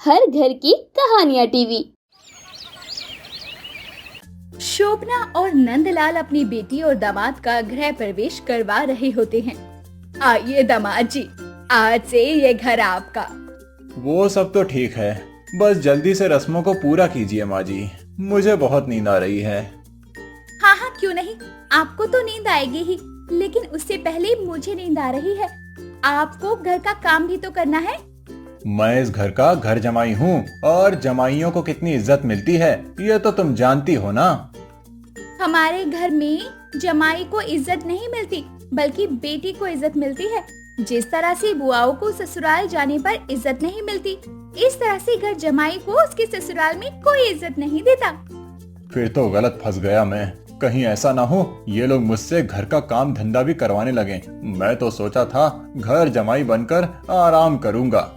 हर घर की कहानियाँ टीवी। शोभना और नंदलाल अपनी बेटी और दामाद का गृह प्रवेश करवा रहे होते हैं। आइए दामाद जी, आज से ये घर आपका। वो सब तो ठीक है, बस जल्दी से रस्मों को पूरा कीजिए माँ जी, मुझे बहुत नींद आ रही है। हाँ हाँ, क्यों नहीं, आपको तो नींद आएगी ही, लेकिन उससे पहले मुझे नींद आ रही है। आपको घर का काम भी तो करना है। मैं इस घर का घर जमाई हूँ और जमाइयों को कितनी इज्जत मिलती है ये तो तुम जानती हो ना। हमारे घर में जमाई को इज्जत नहीं मिलती, बल्कि बेटी को इज्जत मिलती है। जिस तरह से बुआओं को ससुराल जाने पर इज्जत नहीं मिलती, इस तरह से घर जमाई को उसके ससुराल में कोई इज्जत नहीं देता। फिर तो गलत फंस गया मैं, कहीं ऐसा ना हो ये लोग मुझसे घर का काम धंधा भी करवाने लगे। मैं तो सोचा था घर जमाई बनकर आराम करूंगा।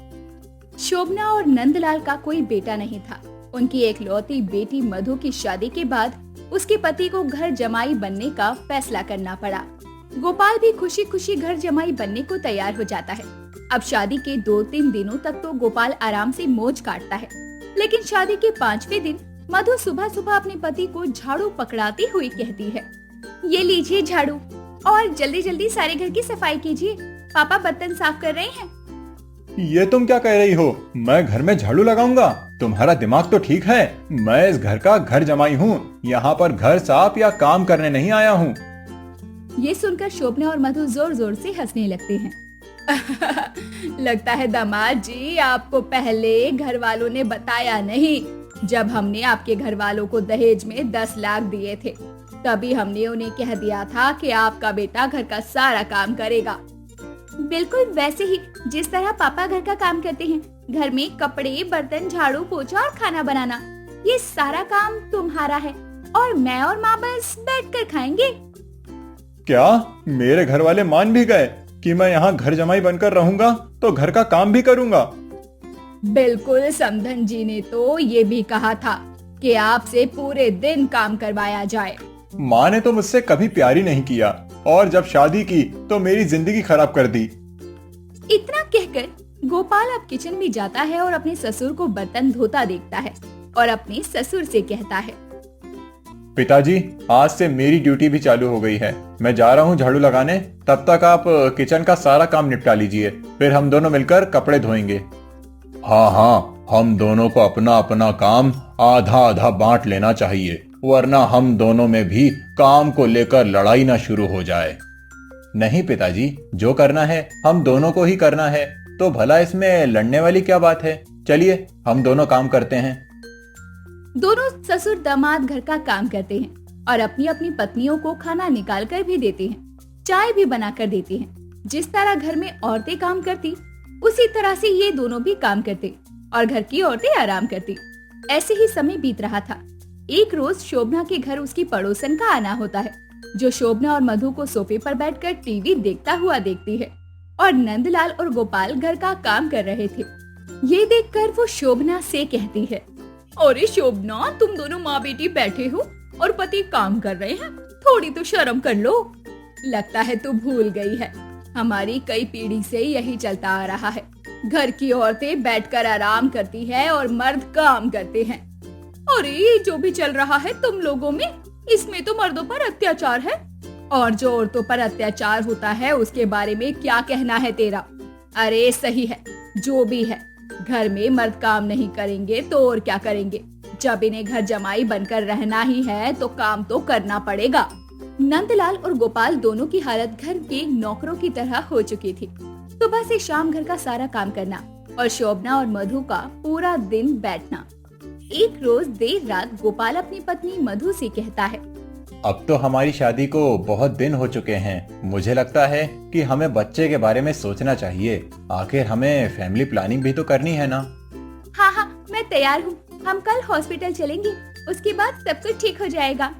शोभना और नंदलाल का कोई बेटा नहीं था। उनकी एकलौती बेटी मधु की शादी के बाद उसके पति को घर जमाई बनने का फैसला करना पड़ा। गोपाल भी खुशी खुशी घर जमाई बनने को तैयार हो जाता है। अब शादी के 2-3 दिनों तक तो गोपाल आराम से मौज काटता है, लेकिन शादी के 5वें दिन मधु सुबह सुबह अपने पति को झाड़ू पकड़ाती हुई कहती है, ये लीजिए झाड़ू और जल्दी जल्दी सारे घर की सफाई कीजिए, पापा बर्तन साफ कर रहे हैं। ये तुम क्या कह रही हो? मैं घर में झाड़ू लगाऊंगा? तुम्हारा दिमाग तो ठीक है, मैं इस घर का घर जमाई हूँ, यहाँ पर घर साफ या काम करने नहीं आया हूँ। ये सुनकर शोभना और मधु जोर जोर से हंसने लगते हैं। लगता है दामाद जी आपको पहले घर वालों ने बताया नहीं। जब हमने आपके घर वालों को दहेज में 10 लाख दिए थे, तभी हमने उन्हें कह दिया था कि आपका बेटा घर का सारा काम करेगा। बिल्कुल वैसे ही जिस तरह पापा घर का काम करते हैं, घर में कपड़े, बर्तन, झाड़ू, पोछा और खाना बनाना, ये सारा काम तुम्हारा है और मैं और माँ बस बैठकर खाएंगे। क्या मेरे घर वाले मान भी गए कि मैं यहाँ घर जमाई बनकर रहूंगा तो घर का काम भी करूंगा? बिल्कुल, समधन जी ने तो ये भी कहा था कि आपसे पूरे दिन काम करवाया जाए। माँ ने तो मुझसे कभी प्यार ही नहीं किया और जब शादी की तो मेरी जिंदगी खराब कर दी। इतना कहकर गोपाल अब किचन में जाता है और अपने ससुर को बर्तन धोता देखता है और अपने ससुर से कहता है, पिताजी आज से मेरी ड्यूटी भी चालू हो गई है, मैं जा रहा हूँ झाड़ू लगाने, तब तक आप किचन का सारा काम निपटा लीजिए, फिर हम दोनों मिलकर कपड़े धोएंगे। हाँ हाँ, हम दोनों को अपना अपना काम आधा आधा बांट लेना चाहिए, वरना हम दोनों में भी काम को लेकर लड़ाई ना शुरू हो जाए। नहीं पिताजी, जो करना है हम दोनों को ही करना है, तो भला इसमें लड़ने वाली क्या बात है। चलिए हम दोनों काम करते हैं। दोनों ससुर दामाद घर का काम करते हैं और अपनी अपनी पत्नियों को खाना निकाल कर भी देते हैं, चाय भी बना कर देते हैं। जिस तरह घर में औरतें काम करती, उसी तरह से ये दोनों भी काम करते और घर की औरतें आराम करती। ऐसे ही समय बीत रहा था। एक रोज शोभना के घर उसकी पड़ोसन का आना होता है, जो शोभना और मधु को सोफे पर बैठकर टीवी देखता हुआ देखती है और नंदलाल और गोपाल घर का काम कर रहे थे। ये देखकर वो शोभना से कहती है, अरे शोभना, तुम दोनों माँ बेटी बैठे हो और पति काम कर रहे हैं, थोड़ी तो शर्म कर लो। लगता है तू भूल गई है, हमारी कई पीढ़ी से यही चलता आ रहा है। घर की औरतें बैठकर आराम करती है और मर्द काम करते हैं। अरे ये जो भी चल रहा है तुम लोगों में, इसमें तो मर्दों पर अत्याचार है, और जो औरतों पर अत्याचार होता है उसके बारे में क्या कहना है तेरा? अरे सही है, जो भी है, घर में मर्द काम नहीं करेंगे तो और क्या करेंगे? जब इन्हें घर जमाई बनकर रहना ही है तो काम तो करना पड़ेगा। नंदलाल और गोपाल दोनों की हालत घर के नौकरों की तरह हो चुकी थी। सुबह से शाम घर का सारा काम करना और शोभना और मधु का पूरा दिन बैठना। एक रोज देर रात गोपाल अपनी पत्नी मधु से कहता है, अब तो हमारी शादी को बहुत दिन हो चुके हैं, मुझे लगता है कि हमें बच्चे के बारे में सोचना चाहिए। आखिर हमें फैमिली प्लानिंग भी तो करनी है ना। हाँ हाँ, मैं तैयार हूँ, हम कल हॉस्पिटल चलेंगे, उसके बाद सब कुछ ठीक हो जाएगा।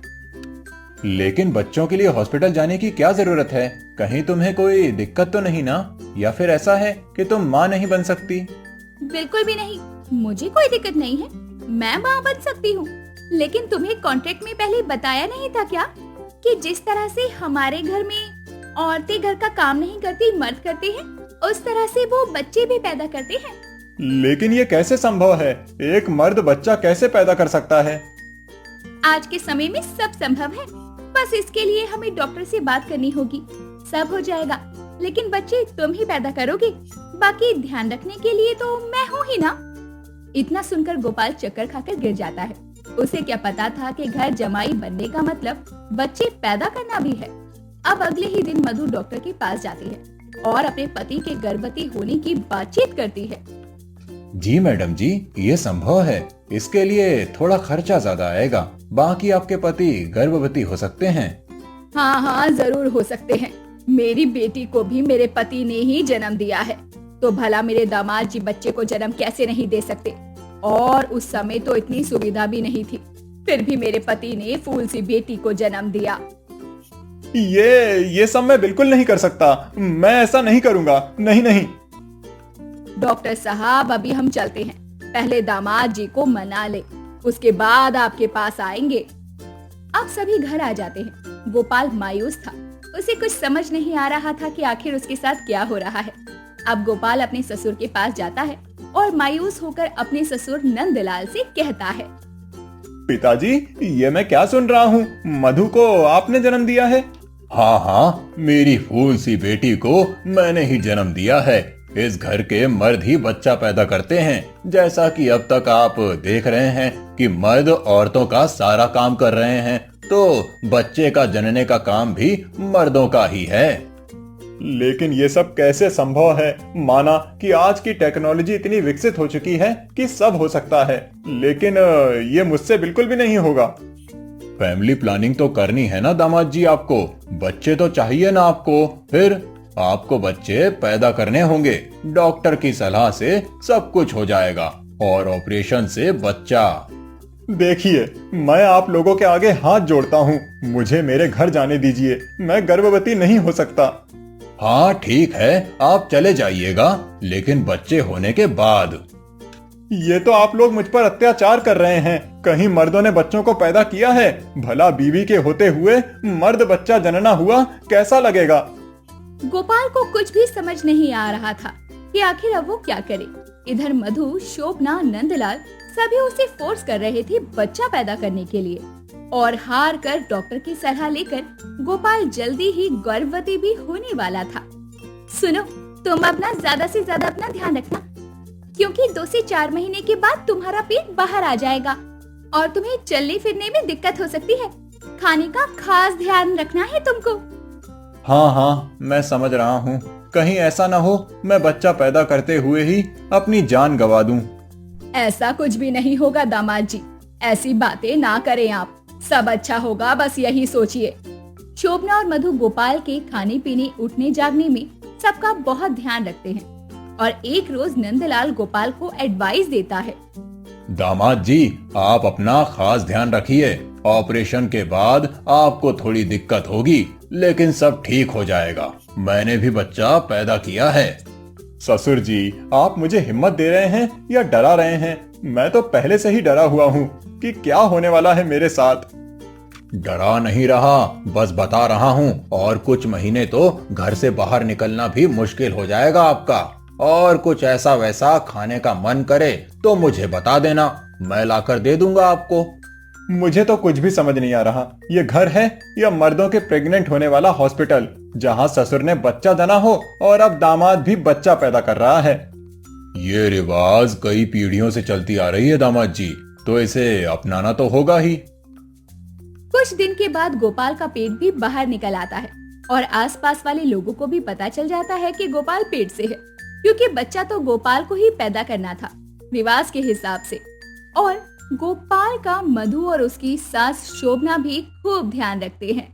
लेकिन बच्चों के लिए हॉस्पिटल जाने की क्या जरूरत है? कहीं तुम्हें कोई दिक्कत तो नहीं ना? या फिर ऐसा है कि तुम माँ नहीं बन सकती? बिल्कुल भी नहीं, मुझे कोई दिक्कत नहीं है, मैं माँ बन सकती हूँ। लेकिन तुम्हें कॉन्ट्रैक्ट में पहले बताया नहीं था क्या कि जिस तरह से हमारे घर में औरतें घर का काम नहीं करती, मर्द करते हैं, उस तरह से वो बच्चे भी पैदा करते हैं। लेकिन ये कैसे संभव है? एक मर्द बच्चा कैसे पैदा कर सकता है? आज के समय में सब संभव है, बस इसके लिए हमें डॉक्टर से बात करनी होगी। सब हो जाएगा, लेकिन बच्चे तुम ही पैदा करोगे, बाकी ध्यान रखने के लिए तो मैं हूँ ही ना। इतना सुनकर गोपाल चक्कर खाकर गिर जाता है। उसे क्या पता था कि घर जमाई बनने का मतलब बच्चे पैदा करना भी है। अब अगले ही दिन मधु डॉक्टर के पास जाती है और अपने पति के गर्भवती होने की बातचीत करती है। जी मैडम जी, ये संभव है। इसके लिए थोड़ा खर्चा ज्यादा आएगा, बाकी आपके पति गर्भवती हो सकते हैं। हाँ हाँ, जरूर हो सकते हैं। मेरी बेटी को भी मेरे पति ने ही जन्म दिया है, तो भला मेरे दामाद जी बच्चे को जन्म कैसे नहीं दे सकते। और उस समय तो इतनी सुविधा भी नहीं थी, फिर भी मेरे पति ने फूल सी बेटी को जन्म दिया। ये सब मैं बिल्कुल नहीं कर सकता। मैं ऐसा नहीं करूंगा। नहीं नहीं। डॉक्टर साहब, अभी हम चलते हैं। पहले दामाद जी को मना ले, उसके बाद आपके पास आएंगे। अब सभी घर आ जाते हैं। गोपाल मायूस था। उसे कुछ समझ नहीं आ रहा था कि आखिर उसके साथ क्या हो रहा है। अब गोपाल अपने ससुर के पास जाता है और मायूस होकर अपने ससुर नंदलाल से कहता है, पिताजी, ये मैं क्या सुन रहा हूँ? मधु को आपने जन्म दिया है? हाँ हाँ, मेरी फूल सी बेटी को मैंने ही जन्म दिया है। इस घर के मर्द ही बच्चा पैदा करते हैं। जैसा कि अब तक आप देख रहे हैं कि मर्द औरतों का सारा काम कर रहे हैं, तो बच्चे का जनने का काम भी मर्दों का ही है। लेकिन ये सब कैसे संभव है? माना कि आज की टेक्नोलॉजी इतनी विकसित हो चुकी है कि सब हो सकता है, लेकिन ये मुझसे बिल्कुल भी नहीं होगा। फैमिली प्लानिंग तो करनी है ना दामाद जी आपको। बच्चे तो चाहिए ना आपको। फिर आपको बच्चे पैदा करने होंगे। डॉक्टर की सलाह से सब कुछ हो जाएगा और ऑपरेशन से बच्चा। देखिए, मैं आप लोगों के आगे हाथ जोड़ता हूँ। मुझे मेरे घर जाने दीजिए। मैं गर्भवती नहीं हो सकता। हाँ ठीक है, आप चले जाइएगा, लेकिन बच्चे होने के बाद। ये तो आप लोग मुझ पर अत्याचार कर रहे हैं। कहीं मर्दों ने बच्चों को पैदा किया है? भला बीवी के होते हुए मर्द बच्चा जनना हुआ कैसा लगेगा? गोपाल को कुछ भी समझ नहीं आ रहा था कि आखिर अब वो क्या करे। इधर मधु, शोभना, नंदलाल सभी उसे फोर्स कर रहे थे बच्चा पैदा करने के लिए, और हार कर डॉक्टर की सलाह लेकर गोपाल जल्दी ही गर्भवती भी होने वाला था। सुनो, तुम अपना ज्यादा से ज्यादा अपना ध्यान रखना, क्योंकि 2 से 4 महीने के बाद तुम्हारा पेट बाहर आ जाएगा और तुम्हें चलने फिरने में दिक्कत हो सकती है। खाने का खास ध्यान रखना है तुमको। हाँ हाँ, मैं समझ रहा हूँ। कहीं ऐसा ना हो मैं बच्चा पैदा करते हुए ही अपनी जान गंवा दूं। ऐसा कुछ भी नहीं होगा दामाद जी, ऐसी बातें ना करें आप। सब अच्छा होगा, बस यही सोचिए। शोभना और मधु गोपाल के खाने पीने, उठने जागने में सबका बहुत ध्यान रखते हैं और एक रोज नंदलाल गोपाल को एडवाइस देता है। दामाद जी, आप अपना खास ध्यान रखिए। ऑपरेशन के बाद आपको थोड़ी दिक्कत होगी, लेकिन सब ठीक हो जाएगा। मैंने भी बच्चा पैदा किया है। ससुर जी, आप मुझे हिम्मत दे रहे हैं या डरा रहे हैं? मैं तो पहले से ही डरा हुआ हूँ कि क्या होने वाला है मेरे साथ। डरा नहीं रहा, बस बता रहा हूँ। और कुछ महीने तो घर से बाहर निकलना भी मुश्किल हो जाएगा आपका। और कुछ ऐसा वैसा खाने का मन करे तो मुझे बता देना, मैं लाकर दे दूंगा आपको। मुझे तो कुछ भी समझ नहीं आ रहा। ये घर है या मर्दों के प्रेग्नेंट होने वाला हॉस्पिटल, जहाँ ससुर ने बच्चा जना हो और अब दामाद भी बच्चा पैदा कर रहा है। ये रिवाज कई पीढ़ियों से चलती आ रही है दामाद जी, तो इसे अपनाना तो होगा ही। कुछ दिन के बाद गोपाल का पेट भी बाहर निकल आता है और आसपास वाले लोगों को भी पता चल जाता है कि गोपाल पेट से है, क्योंकि बच्चा तो गोपाल को ही पैदा करना था रिवाज के हिसाब से। और गोपाल का मधु और उसकी सास शोभना भी खूब ध्यान रखते हैं।